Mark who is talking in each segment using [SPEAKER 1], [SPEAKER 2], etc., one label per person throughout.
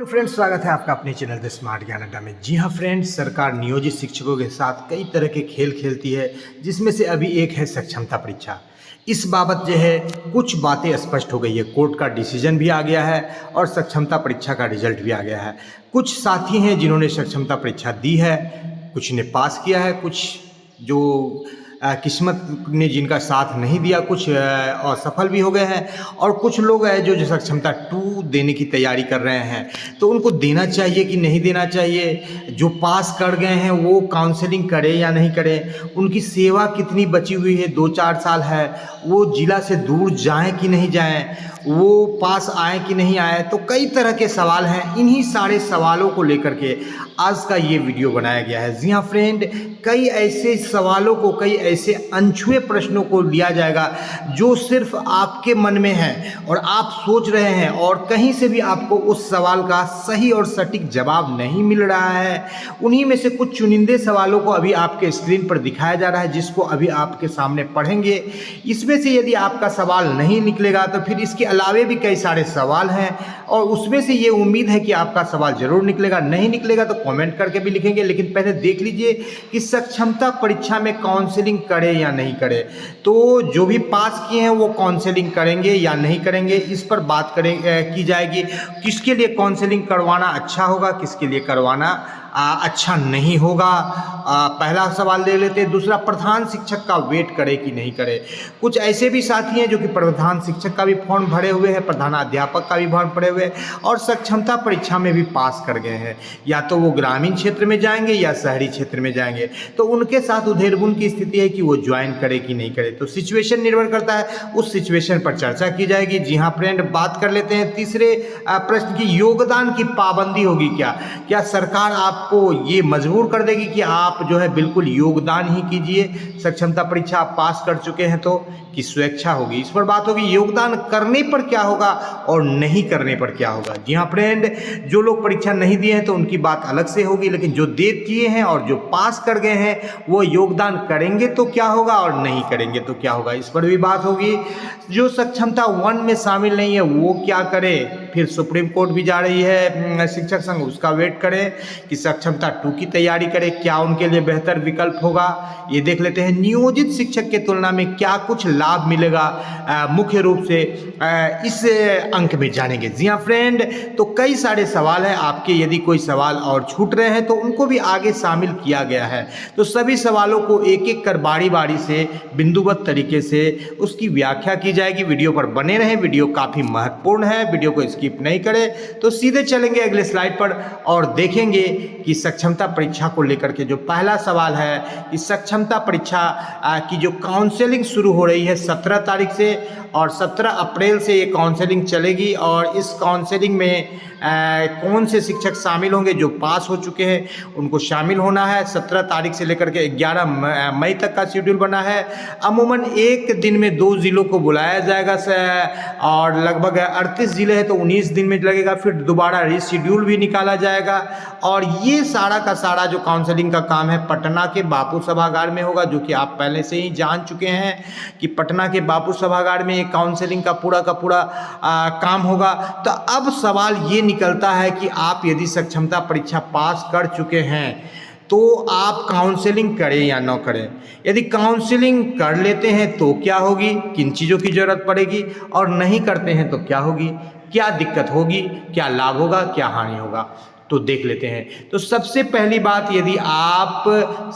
[SPEAKER 1] Hello friends, स्वागत है आपका अपने चैनल द स्मार्ट ज्ञान अड्डा में। जी हाँ फ्रेंड्स, सरकार नियोजित शिक्षकों के साथ कई तरह के खेल खेलती है, जिसमें से अभी एक है सक्षमता परीक्षा। इस बाबत जो है कुछ बातें स्पष्ट हो गई है, कोर्ट का डिसीजन भी आ गया है और सक्षमता परीक्षा का रिजल्ट भी आ गया है। कुछ साथी हैं जिन्होंने सक्षमता परीक्षा दी है, कुछ ने पास किया है, कुछ जो किस्मत ने जिनका साथ नहीं दिया, कुछ असफल भी हो गए हैं और कुछ लोग हैं जो सक्षमता 2 देने की तैयारी कर रहे हैं। तो उनको देना चाहिए कि नहीं देना चाहिए? जो पास कर गए हैं वो काउंसलिंग करें या नहीं करें? उनकी सेवा कितनी बची हुई है, 2-4 साल है, वो जिला से दूर जाएं कि नहीं जाएं, वो पास आए कि नहीं आए? तो कई तरह के सवाल हैं। इन्हीं सारे सवालों को लेकर के आज का ये वीडियो बनाया गया है। जी हाँ फ्रेंड, कई ऐसे सवालों को, कई ऐसे अनछुए प्रश्नों को लिया जाएगा जो सिर्फ आपके मन में है और आप सोच रहे हैं और कहीं से भी आपको उस सवाल का सही और सटीक जवाब नहीं मिल रहा है। उन्हीं में से कुछ चुनिंदे सवालों को अभी आपके स्क्रीन पर दिखाया जा रहा है, जिसको अभी आपके सामने पढ़ेंगे। इसमें से यदि आपका सवाल नहीं निकलेगा तो फिर इसके अलावे भी कई सारे सवाल हैं और उसमें से ये उम्मीद है कि आपका सवाल जरूर निकलेगा। नहीं निकलेगा तो कमेंट करके भी लिखेंगे, लेकिन पहले देख लीजिए कि सक्षमता परीक्षा में काउंसलिंग करें या नहीं करें। तो जो भी पास किए हैं वो काउंसलिंग करेंगे या नहीं करेंगे, इस पर बात की जाएगी। किसके लिए काउंसलिंग करवाना अच्छा होगा, किसके लिए करवाना अच्छा नहीं होगा। पहला सवाल ले लेते हैं। दूसरा, प्रधान शिक्षक का वेट करे कि नहीं करे। कुछ ऐसे भी साथी हैं जो कि प्रधान शिक्षक का भी फॉर्म भरे हुए हैं, प्रधानाध्यापक का भी फॉर्म भरे हुए हैं और सक्षमता परीक्षा में भी पास कर गए हैं। या तो वो ग्रामीण क्षेत्र में जाएंगे या शहरी क्षेत्र में जाएंगे, तो उनके साथ उधेड़-बुन की स्थिति है कि वो ज्वाइन करे कि नहीं करे। तो सिचुएशन निर्भर करता है, उस सिचुएशन पर चर्चा की जाएगी। जी हाँ फ्रेंड, बात कर लेते हैं तीसरे प्रश्न की। योगदान की पाबंदी होगी क्या? क्या सरकार आपको ये मजबूर कर देगी कि आप जो है बिल्कुल योगदान ही कीजिए? सक्षमता परीक्षा आप पास कर चुके हैं तो कि स्वेच्छा होगी, इस पर बात होगी। योगदान करने पर क्या होगा और नहीं करने पर क्या होगा? जी हाँ फ्रेंड, जो लोग परीक्षा नहीं दिए हैं तो उनकी बात अलग से होगी, लेकिन जो दे दिए हैं और जो पास कर गए हैं वो योगदान करेंगे तो क्या होगा और नहीं करेंगे तो क्या होगा, इस पर भी बात होगी। जो सक्षमता 1 में शामिल नहीं है वो क्या करे? फिर सुप्रीम कोर्ट भी जा रही है शिक्षक संघ, उसका वेट करें कि सक्षमता 2 की तैयारी करें, क्या उनके लिए बेहतर विकल्प होगा, ये देख लेते हैं। नियोजित शिक्षक के तुलना में क्या कुछ लाभ मिलेगा, मुख्य रूप से इस अंक में जानेंगे। जी हाँ फ्रेंड, तो कई सारे सवाल हैं आपके। यदि कोई सवाल और छूट रहे हैं तो उनको भी आगे शामिल किया गया है। तो सभी सवालों को एक एक कर बारी बारी से बिंदुवत तरीके से उसकी व्याख्या की जाएगी। वीडियो पर बने रहें, वीडियो काफ़ी महत्वपूर्ण है, वीडियो को स्किप नहीं करें। तो सीधे चलेंगे अगले स्लाइड पर और देखेंगे कि सक्षमता परीक्षा को लेकर के जो पहला सवाल है कि सक्षमता परीक्षा की जो काउंसलिंग शुरू हो रही है 17 तारीख से और 17 अप्रैल से ये काउंसलिंग चलेगी। और इस काउंसलिंग में कौन से शिक्षक शामिल होंगे? जो पास हो चुके हैं उनको शामिल होना है। 17 तारीख से लेकर के 11 मई तक का शेड्यूल बना है। अमूमन एक दिन में 2 जिलों को बुलाया जाएगा और लगभग 38 जिले हैं तो 19 दिन में लगेगा। फिर दोबारा रीशेड्यूल भी निकाला जाएगा और ये सारा का सारा जो काउंसलिंग का काम है पटना के बापू सभागार में होगा, जो कि आप पहले से ही जान चुके हैं कि पटना के बापू सभागार में काउंसलिंग का पूरा काम होगा। तो अब सवाल ये निकलता है कि आप यदि सक्षमता परीक्षा पास कर चुके हैं तो आप काउंसलिंग करें या न करें। यदि काउंसलिंग कर लेते हैं तो क्या होगी, किन चीज़ों की ज़रूरत पड़ेगी, और नहीं करते हैं तो क्या होगी, क्या दिक्कत होगी, क्या लाभ होगा, क्या हानि होगा, तो देख लेते हैं। तो सबसे पहली बात, यदि आप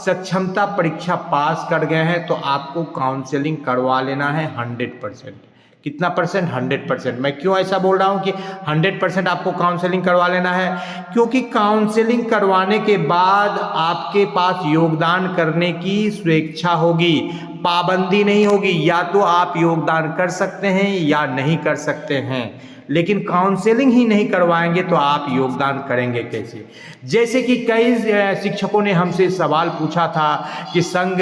[SPEAKER 1] सक्षमता परीक्षा पास कर गए हैं तो आपको काउंसलिंग करवा लेना है 100%। कितना परसेंट? 100%। मैं क्यों ऐसा बोल रहा हूँ कि 100% आपको काउंसलिंग करवा लेना है? क्योंकि काउंसलिंग करवाने के बाद आपके पास योगदान करने की स्वेच्छा होगी, पाबंदी नहीं होगी। या तो आप योगदान कर सकते हैं या नहीं कर सकते हैं, लेकिन काउंसलिंग ही नहीं करवाएंगे तो आप योगदान करेंगे कैसे? जैसे कि कई शिक्षकों ने हमसे सवाल पूछा था कि संघ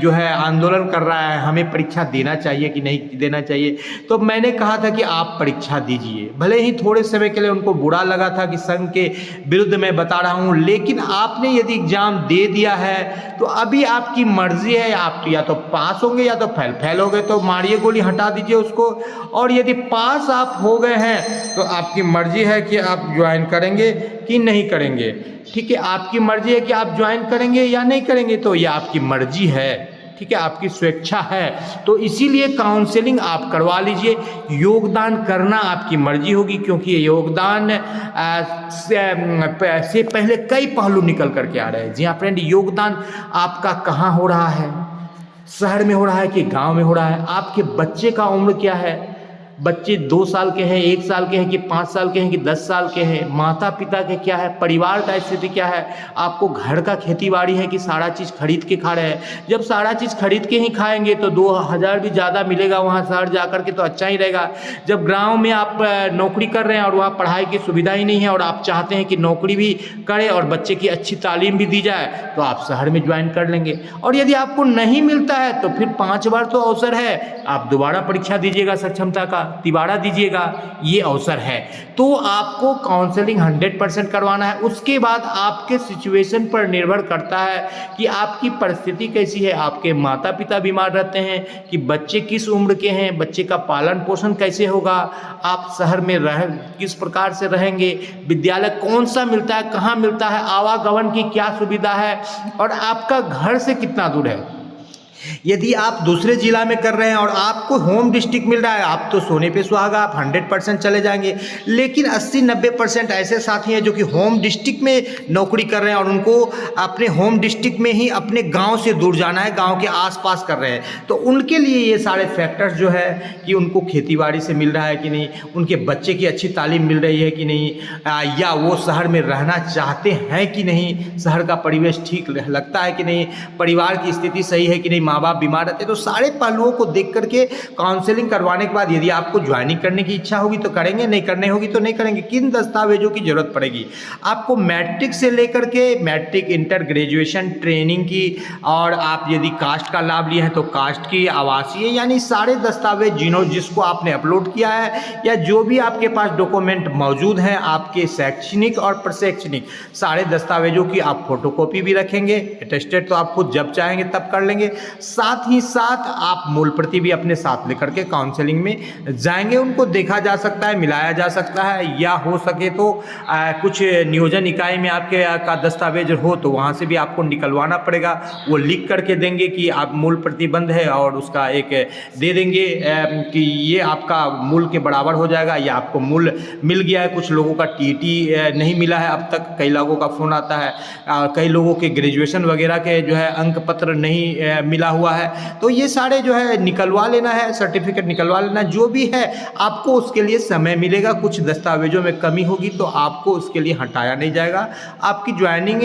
[SPEAKER 1] जो है आंदोलन कर रहा है, हमें परीक्षा देना चाहिए कि नहीं देना चाहिए। तो मैंने कहा था कि आप परीक्षा दीजिए। भले ही थोड़े समय के लिए उनको बुरा लगा था कि संघ के विरुद्ध मैं बता रहा हूँ, लेकिन आपने यदि एग्जाम दे दिया है तो अभी आपकी मर्जी है, आप या तो पास होंगे या तो फेल होंगे, तो मारिए गोली, हटा दीजिए उसको। और यदि पास आप आप हो गए हैं तो आपकी मर्जी है कि आप ज्वाइन करेंगे कि नहीं करेंगे। ठीक है, आपकी मर्जी है कि आप ज्वाइन करेंगे या नहीं करेंगे, तो ये आपकी मर्जी है। ठीक है, आपकी स्वेच्छा है। तो इसीलिए काउंसलिंग आप करवा लीजिए। योगदान करना आपकी मर्जी होगी, क्योंकि ये योगदान से पहले कई पहलू निकल करके आ रहे हैं। जी हाँ फ्रेंड, योगदान आपका कहाँ हो रहा है? शहर में हो रहा है कि गांव में हो रहा है? आपके बच्चे का उम्र क्या है? बच्चे 2 साल के हैं, 1 साल के हैं कि 5 साल के हैं कि 10 साल के हैं? माता पिता के क्या है? परिवार का स्थिति क्या है? आपको घर का खेती बाड़ी है कि सारा चीज़ खरीद के खा रहे हैं? जब सारा चीज़ खरीद के ही खाएंगे तो 2000 भी ज़्यादा मिलेगा वहाँ शहर जा कर के, तो अच्छा ही रहेगा। जब गाँव में आप नौकरी कर रहे हैं और वहाँ पढ़ाई की सुविधा ही नहीं है और आप चाहते हैं कि नौकरी भी करें और बच्चे की अच्छी तालीम भी दी जाए, तो आप शहर में ज्वाइन कर लेंगे। और यदि आपको नहीं मिलता है तो फिर 5 बार तो अवसर है, आप दोबारा परीक्षा दीजिएगा, सक्षमता का तिबारा दीजिएगा, ये अवसर है। तो आपको काउंसलिंग 100% करवाना है। उसके बाद आपके सिचुएशन पर निर्भर करता है कि आपकी परिस्थिति कैसी है। आपके माता पिता बीमार रहते हैं कि बच्चे किस उम्र के हैं, बच्चे का पालन पोषण कैसे होगा, आप शहर में किस प्रकार से रहेंगे, विद्यालय कौन सा मिलता है, कहाँ मिलता है, आवागमन की क्या सुविधा है, और आपका घर से कितना दूर है। यदि आप दूसरे जिला में कर रहे हैं और आपको होम डिस्ट्रिक्ट मिल रहा है, आप तो सोने पे सुहागा, आप 100% चले जाएंगे। लेकिन 80-90% ऐसे साथी हैं जो कि होम डिस्ट्रिक्ट में नौकरी कर रहे हैं और उनको अपने होम डिस्ट्रिक्ट में ही अपने गांव से दूर जाना है, गांव के आसपास कर रहे हैं। तो उनके लिए ये सारे फैक्टर्स जो है कि उनको खेतीबाड़ी से मिल रहा है कि नहीं, उनके बच्चे की अच्छी तालीम मिल रही है कि नहीं, या वो शहर में रहना चाहते हैं कि नहीं, शहर का परिवेश ठीक लगता है कि नहीं, परिवार की स्थिति सही है कि नहीं, माँ बाप बीमार रहते हैं। तो सारे पहलुओं को देख करके काउंसलिंग करवाने के बाद यदि आपको ज्वाइनिंग करने की इच्छा होगी तो करेंगे, नहीं करने होगी तो नहीं करेंगे। किन दस्तावेजों की जरूरत पड़ेगी आपको? मैट्रिक से लेकर के मैट्रिक, इंटर, ग्रेजुएशन, ट्रेनिंग की, और आप यदि कास्ट का लाभ लिए हैं तो कास्ट की, आवासीय, यानी सारे दस्तावेज जिसको आपने अपलोड किया है या जो भी आपके पास डॉक्यूमेंट मौजूद हैं, आपके शैक्षणिक और प्रशैक्षणिक सारे दस्तावेजों की आप फोटोकॉपी भी रखेंगे। अटेस्टेड तो आप खुद जब चाहेंगे तब कर लेंगे। साथ ही साथ आप मूल प्रति भी अपने साथ लेकर के काउंसलिंग में जाएंगे। उनको देखा जा सकता है, मिलाया जा सकता है, या हो सके तो कुछ नियोजन इकाई में आपके का दस्तावेज हो तो वहाँ से भी आपको निकलवाना पड़ेगा। वो लिख करके देंगे कि आप मूल प्रतिबंध है और उसका एक दे देंगे कि ये आपका मूल के बराबर हो जाएगा या आपको मूल मिल गया है। कुछ लोगों का टीटी नहीं मिला है अब तक, कई लोगों का फ़ोन आता है, कई लोगों के ग्रेजुएशन वगैरह के जो है अंक पत्र नहीं मिला हुआ है। तो ये सारे जो है निकलवा लेना है, सर्टिफिकेट निकलवा लेना, जो भी है आपको उसके लिए समय मिलेगा। कुछ दस्तावेजों में कमी होगी तो आपको उसके लिए हटाया नहीं जाएगा, आपकी ज्वाइनिंग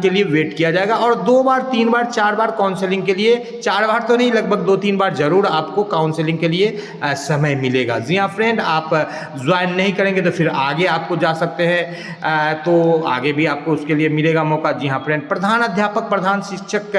[SPEAKER 1] के लिए वेट किया जाएगा। और 2 बार 3 बार 4 बार काउंसलिंग के लिए, 4 बार तो नहीं, लगभग 2-3 बार जरूर आपको काउंसलिंग के लिए समय मिलेगा। जी हाँ फ्रेंड, आप ज्वाइन नहीं करेंगे तो फिर आगे आपको जा सकते हैं, तो आगे भी आपको उसके लिए मिलेगा मौका। जी हाँ फ्रेंड, प्रधान अध्यापक, प्रधान शिक्षक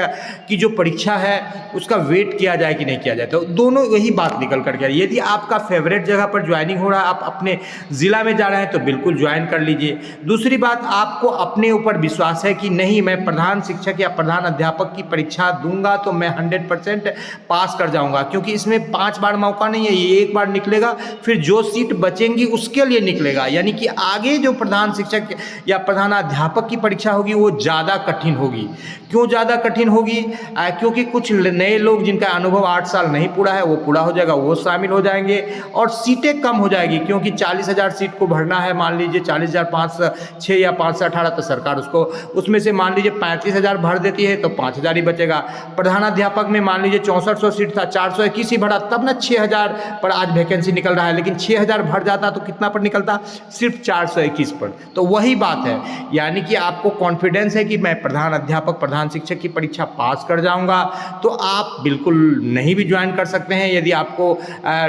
[SPEAKER 1] की जो परीक्षा है उसका वेट किया जाए कि नहीं किया जाए, तो दोनों यही बात निकल कर के। यदि आपका फेवरेट जगह पर ज्वाइनिंग हो रहा है, आप अपने ज़िला में जा रहे हैं तो बिल्कुल ज्वाइन कर लीजिए। दूसरी बात, आपको अपने ऊपर विश्वास है कि नहीं, मैं प्रधान शिक्षक या प्रधान अध्यापक की परीक्षा दूंगा तो मैं 100% पास कर जाऊंगा, क्योंकि इसमें 5 बार मौका नहीं है, ये 1 बार निकलेगा, फिर जो सीट बचेंगी उसके लिए निकलेगा। यानी कि आगे जो प्रधान शिक्षक या प्रधान अध्यापक की परीक्षा होगी वो ज़्यादा कठिन होगी। क्यों ज़्यादा कठिन होगी? क्योंकि कुछ नए लोग जिनका अनुभव 8 साल नहीं पूरा है वो पूरा हो जाएगा, वो शामिल हो जाएंगे, और सीटें कम हो जाएगी, क्योंकि 40,000 सीट को भरना है। मान लीजिए 40,506 या 518, तो सरकार उसको उसमें से मान लीजिए 35,000 भर देती है तो 5,000 ही बचेगा। प्रधानाध्यापक में मान लीजिए 6400 सीट था, 421 ही भरा, तब ना 6,000 पर आज वैकेंसी निकल रहा है। लेकिन 6,000 भर जाता तो कितना पर निकलता? सिर्फ 421 पर। तो वही बात है, यानी कि आपको कॉन्फिडेंस है कि मैं प्रधान अध्यापक, प्रधान शिक्षक की परीक्षा पास कर जाऊंगा, तो आप बिल्कुल नहीं भी ज्वाइन कर सकते हैं यदि आपको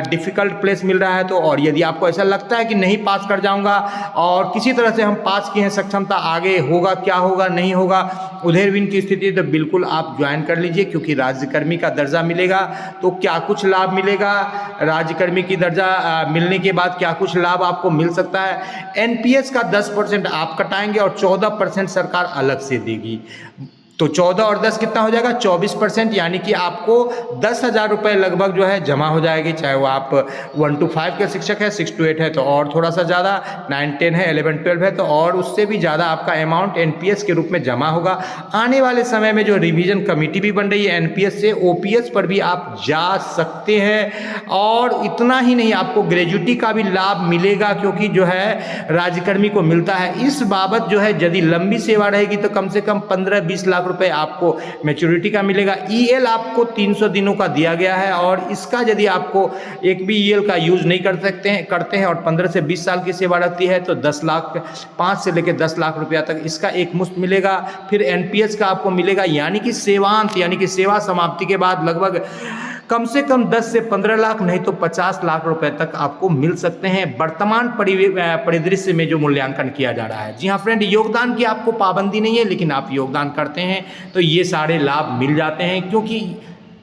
[SPEAKER 1] डिफ़िकल्ट प्लेस मिल रहा है तो। और यदि आपको ऐसा लगता है कि नहीं पास कर जाऊंगा और किसी तरह से हम पास किए हैं, सक्षमता आगे होगा, क्या होगा, नहीं होगा, उधेरविन की स्थिति, तो बिल्कुल आप ज्वाइन कर लीजिए, क्योंकि राज्यकर्मी का दर्जा मिलेगा तो क्या कुछ लाभ मिलेगा। राज्यकर्मी की दर्जा मिलने के बाद क्या कुछ लाभ आपको मिल सकता है? NPS का 10% आप कटाएंगे और 14% सरकार अलग से देगी। तो 14 और 10 कितना हो जाएगा 24%, यानी कि आपको 10,000 रुपये लगभग जो है जमा हो जाएगी। चाहे वो आप 1 to 5 के शिक्षक है, 6 to 8 है तो और थोड़ा सा ज़्यादा, 9, 10 है, 11, 12 है तो और उससे भी ज़्यादा आपका अमाउंट एनपीएस के रूप में जमा होगा। आने वाले समय में जो रिवीजन कमेटी भी बन रही है एनपीएस से, ओपीएस पर भी आप जा सकते हैं। और इतना ही नहीं, आपको ग्रेजुएटी का भी लाभ मिलेगा, क्योंकि जो है राज्यकर्मी को मिलता है। इस बाबत जो है यदि लंबी सेवा रहेगी तो कम से कम 15-20 लाख रुपए आपको मैच्योरिटी का मिलेगा। ईएल आपको 300 दिनों का दिया गया है, और इसका यदि आपको एक भी ईएल का यूज नहीं करते हैं और 15 से 20 साल की सेवा रहती है तो 10 लाख, 5 से लेकर 10 लाख रुपया तक इसका एक मुश्त मिलेगा। फिर एनपीएस का आपको मिलेगा, यानी कि सेवांत, यानी कि सेवा समाप्ति के बाद लगभग कम से कम 10 से 15 लाख, नहीं तो 50 लाख रुपए तक आपको मिल सकते हैं वर्तमान परिदृश्य में जो मूल्यांकन किया जा रहा है। जी हाँ फ्रेंड, योगदान की आपको पाबंदी नहीं है, लेकिन आप योगदान करते हैं तो ये सारे लाभ मिल जाते हैं। क्योंकि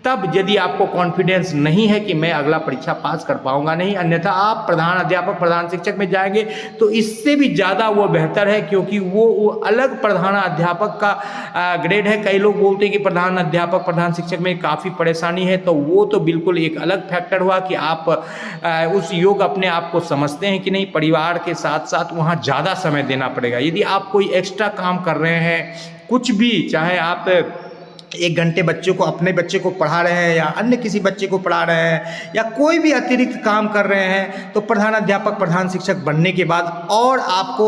[SPEAKER 1] तब यदि आपको कॉन्फिडेंस नहीं है कि मैं अगला परीक्षा पास कर पाऊंगा नहीं, अन्यथा आप प्रधान अध्यापक, प्रधान शिक्षक में जाएंगे तो इससे भी ज़्यादा वो बेहतर है, क्योंकि वो अलग प्रधान अध्यापक का ग्रेड है। कई लोग बोलते हैं कि प्रधान अध्यापक, प्रधान शिक्षक में काफ़ी परेशानी है, तो वो तो बिल्कुल एक अलग फैक्टर हुआ कि आप उस योग अपने आप को समझते हैं कि नहीं। परिवार के साथ साथ वहाँ ज़्यादा समय देना पड़ेगा। यदि आप कोई एक्स्ट्रा काम कर रहे हैं, कुछ भी, चाहे आप 1 घंटे बच्चों को, अपने बच्चे को पढ़ा रहे हैं या अन्य किसी बच्चे को पढ़ा रहे हैं या कोई भी अतिरिक्त काम कर रहे हैं, तो प्रधान अध्यापक, प्रधान शिक्षक बनने के बाद और आपको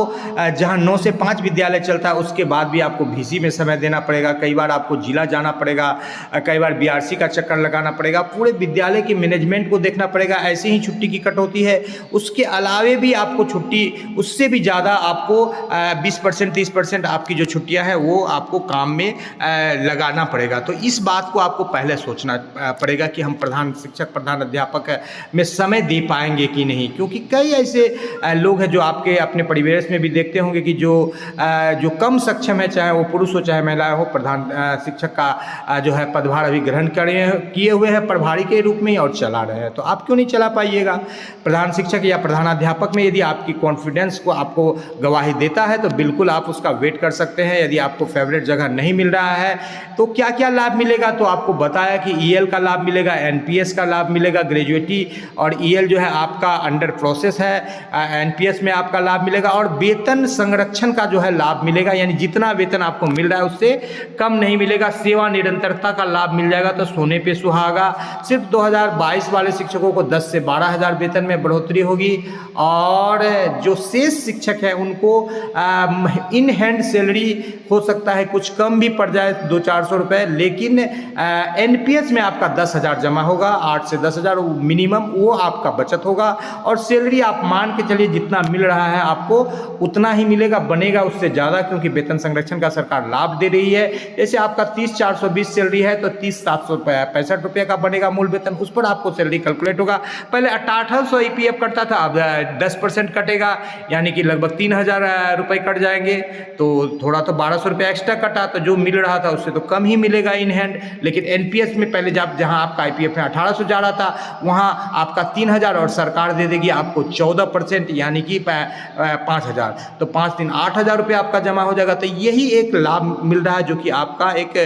[SPEAKER 1] जहां 9 से 5 विद्यालय चलता है उसके बाद भी आपको भीसी में समय देना पड़ेगा। कई बार आपको जिला जाना पड़ेगा, कई बार बीआरसी का चक्कर लगाना पड़ेगा, पूरे विद्यालय की मैनेजमेंट को देखना पड़ेगा। ऐसे ही छुट्टी की कटौती है, उसके अलावे भी आपको छुट्टी, उससे भी ज़्यादा आपको 20%, 30% आपकी जो छुट्टियाँ हैं वो आपको काम में लगाना पड़ेगा। तो इस बात को आपको पहले सोचना पड़ेगा कि हम प्रधान शिक्षक, प्रधान अध्यापक में समय दे पाएंगे कि नहीं। क्योंकि कई ऐसे लोग हैं जो आपके अपने परिवेश में भी देखते होंगे कि जो कम सक्षम है, चाहे वो पुरुष हो चाहे महिला हो, प्रधान शिक्षक का जो है पदभार अभी ग्रहण किए हुए हैं प्रभारी के रूप में और चला रहे हैं। तो आप क्यों नहीं चला पाइएगा? प्रधान शिक्षक या प्रधान अध्यापक में यदि आपकी कॉन्फिडेंस को आपको गवाही देता है तो बिल्कुल आप उसका वेट कर सकते हैं। यदि आपको फेवरेट जगह नहीं मिल रहा है तो क्या क्या लाभ मिलेगा, तो आपको बताया कि ईएल का लाभ मिलेगा, एनपीएस का लाभ मिलेगा, ग्रेजुएटी और ईएल जो है आपका अंडर प्रोसेस है, एनपीएस में आपका लाभ मिलेगा, और वेतन संरक्षण का जो है लाभ मिलेगा, यानी जितना वेतन आपको मिल रहा है उससे कम नहीं मिलेगा। सेवा निरंतरता का लाभ मिल जाएगा, तो सोने पे सुहागा। सिर्फ 2022 वाले शिक्षकों को 10 से 12,000 वेतन में बढ़ोतरी होगी, और जो शेष शिक्षक है उनको इन हैंड सैलरी हो सकता है कुछ कम भी पड़ जाए, 200-400 रुपये, लेकिन एनपीएस में आपका 10,000 जमा होगा, 8 से 10,000 मिनिमम वो आपका बचत होगा। और सैलरी आप मान के चलिए जितना मिल रहा है आपको उतना ही मिलेगा, बनेगा उससे ज़्यादा, क्योंकि वेतन संरक्षण का सरकार लाभ दे रही है। जैसे आपका 30,420 सैलरी है तो 30,765 रुपये का बनेगा मूल वेतन, उस पर आपको सैलरी कैलकुलेट होगा। पहले 1,800 ईपीएफ कटता था, अब 10% कटेगा, यानी कि लगभग 3,000 रुपये कट जाएंगे। तो थोड़ा तो 1,200 रुपये एक्स्ट्रा कटा, तो जो मिल रहा था उससे तो कम ही मिलेगा इन हैंड। लेकिन एनपीएस में पहले जब जहां आपका आईपीएफ में 1,800 जा रहा था वहां आपका 3,000 और सरकार दे देगी आपको 14%, यानी कि 5,000, तो 5 दिन 8,000 रुपये आपका जमा हो जाएगा। तो यही एक लाभ मिल रहा है जो कि आपका एक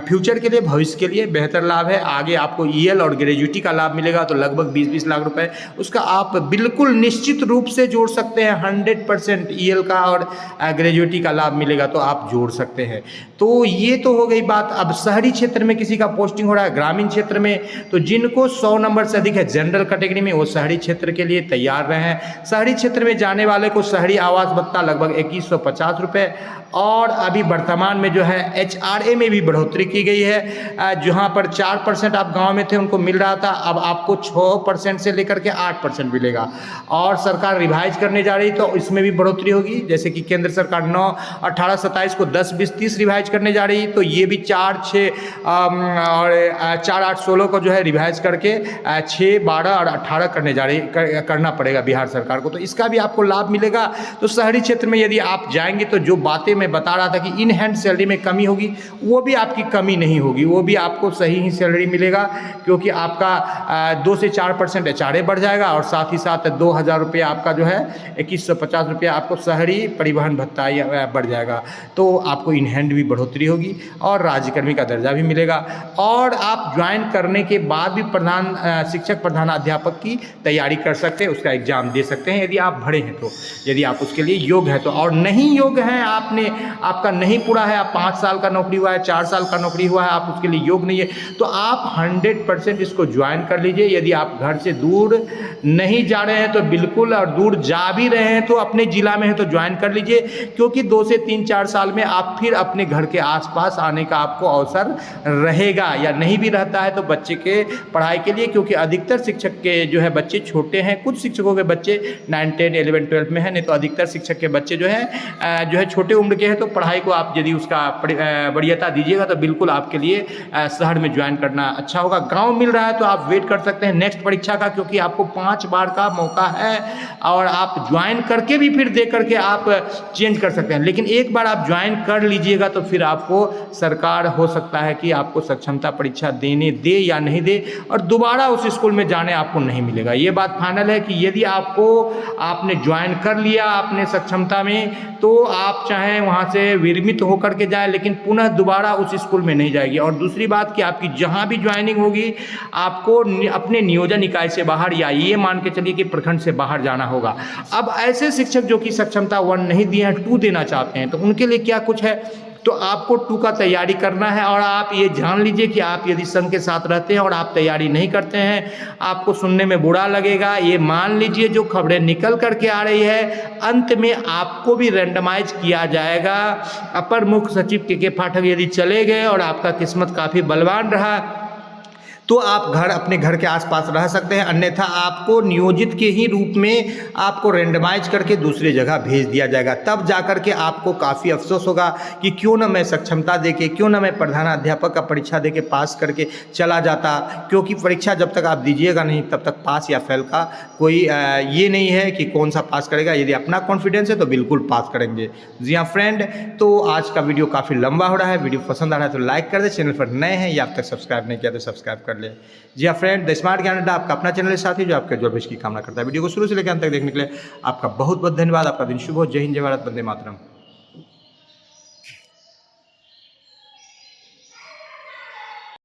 [SPEAKER 1] फ्यूचर के लिए, भविष्य के लिए बेहतर लाभ है। आगे आपको ईएल और ग्रेजुएटी का लाभ मिलेगा तो लगभग 20-20 लाख रुपए उसका आप बिल्कुल निश्चित रूप से जोड़ सकते हैं। 100% ईएल का और ग्रेजुएटी का लाभ मिलेगा तो आप जोड़ सकते हैं। तो ये तो हो गई बात। अब शहरी क्षेत्र में किसी का पोस्टिंग हो रहा है, ग्रामीण क्षेत्र में, तो जिनको 100 नंबर से अधिक है जनरल कैटेगरी में, वो शहरी क्षेत्र के लिए तैयार रहे हैं। शहरी क्षेत्र में जाने वाले को शहरी आवास भत्ता लगभग 2150 रुपये, और अभी वर्तमान में जो है एचआरए में भी बढ़ोतरी की गई है। जहाँ पर 4% आप गांव में थे उनको मिल रहा था, अब आपको 6% से लेकर के 8% मिलेगा। और सरकार रिवाइज करने जा रही तो इसमें भी बढ़ोतरी होगी, जैसे कि केंद्र सरकार 9, 18, 27 को 10, 20, 30 रिवाइज करने जा रही, तो ये ये भी 4, 6 और 4, 8, 16 को जो है रिवाइज करके 6, 12 और 18 करना पड़ेगा बिहार सरकार को। तो इसका भी आपको लाभ मिलेगा। तो शहरी क्षेत्र में यदि आप जाएंगे तो जो बातें मैं बता रहा था कि इन हैंड सैलरी में कमी होगी, वो भी आपकी कमी नहीं होगी, वो भी आपको सही ही सैलरी मिलेगा, क्योंकि आपका 2 से 4% HRA बढ़ जाएगा और साथ ही साथ 2000 रुपया आपका जो है 2150 रुपया आपको शहरी परिवहन भत्ता बढ़ जाएगा। तो आपको इन हैंड भी बढ़ोतरी होगी और राज्यकर्मी का दर्जा भी मिलेगा। और आप ज्वाइन करने के बाद भी शिक्षक प्रधानाध्यापक की तैयारी कर सकते हैं, उसका एग्जाम दे सकते हैं यदि आप भरे हैं तो, यदि आप उसके लिए योग्य है तो। और नहीं योग्य हैं, आपका नहीं पूरा है, आप 5 साल का नौकरी हुआ है, 4 साल का नौकरी हुआ है, आप उसके लिए योग्य नहीं है, तो आप 100% इसको ज्वाइन कर लीजिए। यदि आप घर से दूर नहीं जा रहे हैं तो बिल्कुल, और दूर जा भी रहे हैं तो अपने जिला में है तो ज्वाइन कर लीजिए, क्योंकि 2 से 3-4 साल में आप फिर अपने घर के आसपास आने का आपको अवसर रहेगा, या नहीं भी रहता है तो बच्चे के पढ़ाई के लिए, क्योंकि अधिकतर शिक्षक के जो है बच्चे छोटे हैं, कुछ शिक्षकों के बच्चे 9, 10, 11, 12 में है, नहीं तो अधिकतर शिक्षक के बच्चे जो है छोटे उम्र के हैं। तो पढ़ाई को आप यदि उसका वरीयता दीजिएगा तो बिल्कुल आपके लिए शहर में ज्वाइन करना अच्छा होगा। गांव मिल रहा है तो आप वेट कर सकते हैं नेक्स्ट परीक्षा का, क्योंकि आपको 5 बार का मौका है और आप ज्वाइन करके भी फिर दे करके आप चेंज कर सकते हैं। लेकिन एक बार आप ज्वाइन कर लीजिएगा तो फिर आपको सरकार हो सकता है कि आपको सक्षमता परीक्षा देने दे या नहीं दे, और दोबारा उस स्कूल में जाने आपको नहीं मिलेगा। ये बात फाइनल है कि यदि आपने ज्वाइन कर लिया अपने सक्षमता में, तो आप चाहें वहाँ से विरमित होकर के जाएं, लेकिन पुनः दोबारा उस स्कूल में नहीं जाएगी। और दूसरी बात कि आपकी जहाँ भी ज्वाइनिंग होगी आपको अपने नियोजन इकाई से बाहर, या ये मान के चलिए कि प्रखंड से बाहर जाना होगा। अब ऐसे शिक्षक जो कि सक्षमता 1 नहीं दिए हैं, 2 देना चाहते हैं, तो उनके लिए क्या कुछ है, तो आपको 2 का तैयारी करना है। और आप ये जान लीजिए कि आप यदि संघ के साथ रहते हैं और आप तैयारी नहीं करते हैं, आपको सुनने में बुरा लगेगा, ये मान लीजिए जो खबरें निकल करके आ रही है, अंत में आपको भी रैंडमाइज किया जाएगा। अपर मुख्य सचिव के पाठक यदि चले गए और आपका किस्मत काफ़ी बलवान रहा तो आप अपने घर के आसपास रह सकते हैं, अन्यथा आपको नियोजित के ही रूप में आपको रैंडमाइज करके दूसरी जगह भेज दिया जाएगा। तब जाकर के आपको काफ़ी अफसोस होगा कि क्यों ना मैं सक्षमता देके, क्यों ना मैं प्रधानाध्यापक का परीक्षा देके पास करके चला जाता, क्योंकि परीक्षा जब तक आप दीजिएगा नहीं तब तक पास या फेल का कोई ये नहीं है कि कौन सा पास करेगा। यदि अपना कॉन्फिडेंस है तो बिल्कुल पास करेंगे। जी हाँ फ्रेंड, तो आज का वीडियो काफ़ी लंबा हो रहा है, वीडियो पसंद आ रहा है तो लाइक कर दे, चैनल पर नए हैं या अब तक सब्सक्राइब नहीं किया तो सब्सक्राइब कर ले। जी हाँ फ्रेंड, द स्मार्ट ज्ञान अड्डा आपका अपना चैनल है साथी, जो आपके जोर की कामना करता है। वीडियो को शुरू से लेकर अंत तक देखने के लिए आपका बहुत बहुत धन्यवाद। आपका दिन शुभ हो। जय हिंद, जय भारत, वंदे मातरम।